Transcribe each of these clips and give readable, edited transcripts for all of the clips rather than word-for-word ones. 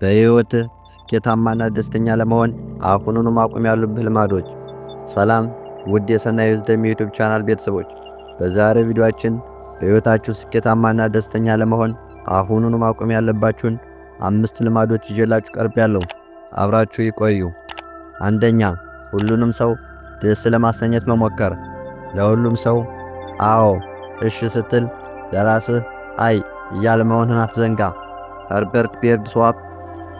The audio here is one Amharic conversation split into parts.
በሕይወት ስኬታማና ደስተኛ ለመሆን አሁኑኑ ማቆም ያሉብህ ልማዶች። ሰላም ውድ የሰናይ ዊዝደም ዩቲዩብ ቻናል ቤተሰቦች፣ በዛሬው ቪዲዮአችን በሕይወታችሁ ስኬታማና ደስተኛ ለመሆን አሁኑኑ ማቆም ያለባችሁን 5 ልማዶች ይዤላችሁ ቀርቤያለሁ። አብራችሁ ይቆዩ። አንደኛ፣ ሁሉንም ሰው ደስ ለማሰኘት መሞከር። ለሁሉም ሰው አዎ እሺ ስትል ለራስህ አይ እያለ መሆንህን አትዘንጋ። ኸርበርት ቤርግስዋፕ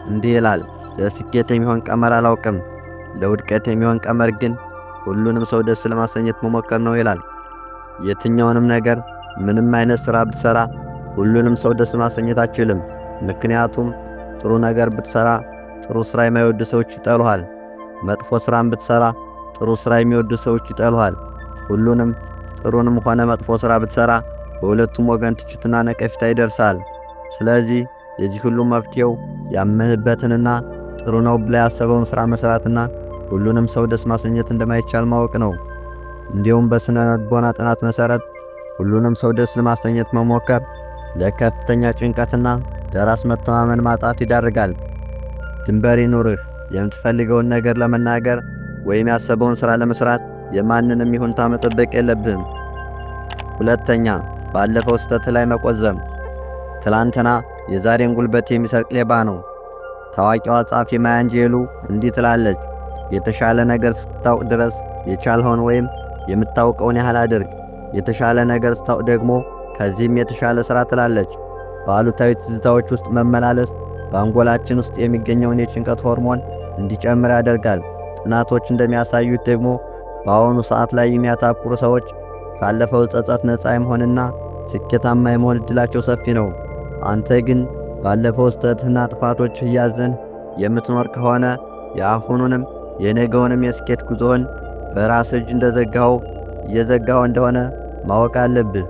እንዲህ ይላል፣ ለስኬት የሚሆን ቀመር አላውቅም፣ ለውድቀት የሚሆን ቀመር ግን ሁሉንም ሰው ደስ ለማሰኘት መሞከር ነው ይላል። የትኛውንም ነገር ምንም አይነት ሥራ ብትሰራ ሁሉንም ሰው ደስ ማሰኘት አትችልም። ምክንያቱም ጥሩ ነገር ብትሰራ ጥሩ ሥራ የማይወዱ ሰዎች ይጠሉሃል። መጥፎ ሥራም ብትሰራ ጥሩ ሥራ የሚወዱ ሰዎች ይጠሉሃል። ሁሉንም ጥሩንም ሆነ መጥፎ ሥራ ብትሰራ በሁለቱም ወገን ትችትና ነቀፌታ ይደርሳል። ስለዚህ የዚህ ሁሉ መፍትሄው ያመንበትንና ጥሩ ነው ብላ ያሰበውን ሥራ መስራትና ሁሉንም ሰው ደስ ማሰኘት እንደማይቻል ማወቅ ነው። እንዲሁም በስነ ልቦና ጥናት መሰረት ሁሉንም ሰው ደስ ለማሰኘት መሞከር ለከፍተኛ ጭንቀትና ለራስ መተማመን ማጣት ይዳርጋል። ድንበር ይኑርህ። የምትፈልገውን ነገር ለመናገር ወይም ያሰበውን ሥራ ለመስራት የማንንም ይሁንታ መጠበቅ የለብህም። ሁለተኛ፣ ባለፈው ስህተት ላይ መቆዘም። ትላንትና የዛሬን ጉልበት የሚሰርቅ ሌባ ነው። ታዋቂዋ ጸሐፊ ማያ አንጄሉ እንዲህ ትላለች፣ የተሻለ ነገር ስታውቅ ድረስ የቻልኸውን ወይም የምታውቀውን ያህል አድርግ። የተሻለ ነገር ስታውቅ ደግሞ ከዚህም የተሻለ ሥራ ትላለች። በአሉታዊ ትዝታዎች ውስጥ መመላለስ በአንጎላችን ውስጥ የሚገኘውን የጭንቀት ሆርሞን እንዲጨምር ያደርጋል። ጥናቶች እንደሚያሳዩት ደግሞ በአሁኑ ሰዓት ላይ የሚያተኩሩ ሰዎች ካለፈው ጸጸት ነፃ የመሆንና ስኬታማ የመሆን ዕድላቸው ሰፊ ነው። አንተ ግን ባለፈው ስህተትና ጥፋቶች እያዘን የምትኖር ከሆነ የአሁኑንም የነገውንም የስኬት ጉዞህን በራስ እጅ እየዘጋኸው እንደሆነ ማወቅ አለብህ።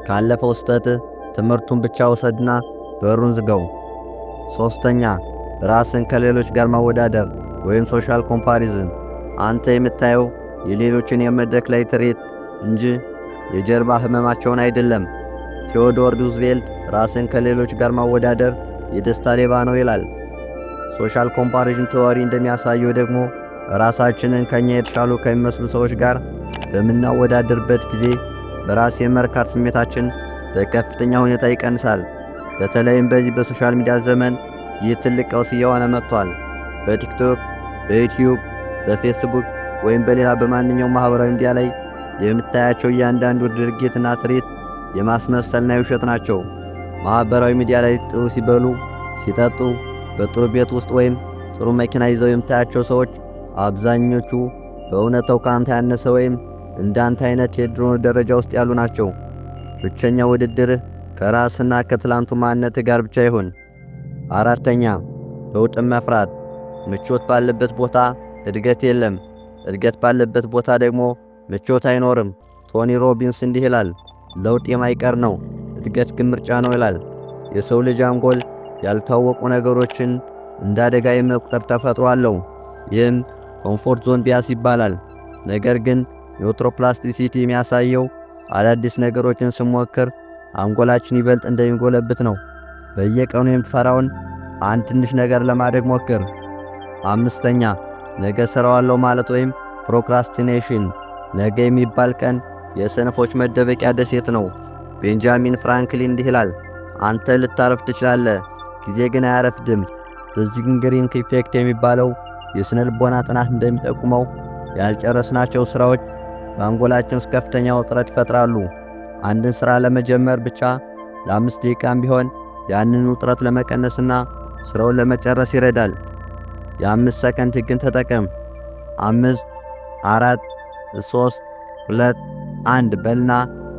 ካለፈው ስህተትህ ትምህርቱን ብቻ ውሰድና በሩን ዝጋው። ሶስተኛ፣ ራስን ከሌሎች ጋር ማወዳደር ወይም ሶሻል ኮምፓሪዝን። አንተ የምታየው የሌሎችን የመድረክ ላይ ትርኢት እንጂ የጀርባ ህመማቸውን አይደለም። ቴዎዶር ሩዝቬልት ራስን ከሌሎች ጋር ማወዳደር የደስታ ሌባ ነው ይላል። ሶሻል ኮምፓሪዥን ቲዎሪ እንደሚያሳየው ደግሞ ራሳችንን ከኛ የተሻሉ ከሚመስሉ ሰዎች ጋር በምናወዳደርበት ጊዜ በራስ የመርካት ስሜታችን በከፍተኛ ሁኔታ ይቀንሳል። በተለይም በዚህ በሶሻል ሚዲያ ዘመን ይህ ትልቅ ቀውስ እየሆነ መጥቷል። በቲክቶክ፣ በዩቲዩብ፣ በፌስቡክ ወይም በሌላ በማንኛውም ማህበራዊ ሚዲያ ላይ የምታያቸው እያንዳንዱ ድርጊትና ትርኢት የማስመሰልና የውሸት ናቸው። ማህበራዊ ሚዲያ ላይ ጥሩ ሲበሉ፣ ሲጠጡ፣ በጥሩ ቤት ውስጥ ወይም ጥሩ መኪና ይዘው የምታያቸው ሰዎች አብዛኞቹ በእውነታው ከአንተ ያነሰ ወይም እንዳንተ አይነት የድሮ ደረጃ ውስጥ ያሉ ናቸው። ብቸኛው ውድድርህ ከራስና ከትላንቱ ማንነት ጋር ብቻ ይሁን። አራተኛ፣ ለውጥን መፍራት። ምቾት ባለበት ቦታ እድገት የለም። እድገት ባለበት ቦታ ደግሞ ምቾት አይኖርም። ቶኒ ሮቢንስ እንዲህ ይላል፣ ለውጥ የማይቀር ነው፣ እድገት ግን ምርጫ ነው ይላል። የሰው ልጅ አንጎል ያልታወቁ ነገሮችን እንደ አደጋ የመቁጠር ተፈጥሮ አለው። ይህም ኮምፎርት ዞን ቢያስ ይባላል። ነገር ግን ኒውትሮፕላስቲሲቲ የሚያሳየው አዳዲስ ነገሮችን ስንሞክር አንጎላችን ይበልጥ እንደሚጎለብት ነው። በየቀኑ የምትፈራውን አንድ ትንሽ ነገር ለማድረግ ሞክር። አምስተኛ፣ ነገ እሰራዋለሁ ማለት ወይም ፕሮክራስቲኔሽን። ነገ የሚባል ቀን የሰነፎች መደበቂያ ደሴት ነው። ቤንጃሚን ፍራንክሊን እንዲህ ይላል፣ አንተ ልታረፍ ትችላለህ፣ ጊዜ ግን አያረፍድም። ዘዚንግሪንግ ኢፌክት የሚባለው የስነ ልቦና ጥናት እንደሚጠቁመው ያልጨረስናቸው ሥራዎች በአንጎላችን ውስጥ ከፍተኛ ውጥረት ይፈጥራሉ። አንድን ሥራ ለመጀመር ብቻ ለ5 ደቂቃም ቢሆን ያንን ውጥረት ለመቀነስና ሥራውን ለመጨረስ ይረዳል። የ5 ሰከንድ ሕግን ተጠቀም። 5፣ 4፣ 3፣ 2፣ 1 በልና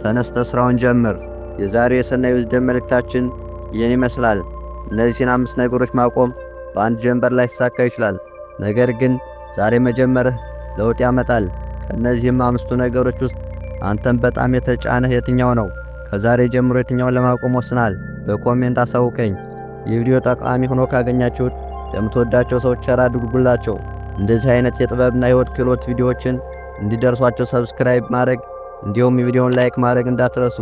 ተነስተ ሥራውን ጀምር። የዛሬው የሰናይ ዊዝደም መልእክታችን ይህን ይመስላል። እነዚህን 5 ነገሮች ማቆም በአንድ ጀንበር ላይ ሊሳካ ይችላል። ነገር ግን ዛሬ መጀመርህ ለውጥ ያመጣል። ከእነዚህም 5ቱ ነገሮች ውስጥ አንተን በጣም የተጫነህ የትኛው ነው? ከዛሬ ጀምሮ የትኛውን ለማቆም ወስናል? በኮሜንት አሳውቀኝ። ይህ ቪዲዮ ጠቃሚ ሆኖ ካገኛችሁት ለምትወዳቸው ሰዎች ሸር አድርጉላቸው። እንደዚህ አይነት የጥበብና የህይወት ክህሎት ቪዲዮዎችን እንዲደርሷቸው ሰብስክራይብ ማድረግ እንዲሁም ቪዲዮውን ላይክ ማድረግ እንዳትረሱ።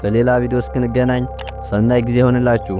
በሌላ ቪዲዮ እስክንገናኝ ሰናይ ጊዜ ይሆንላችሁ።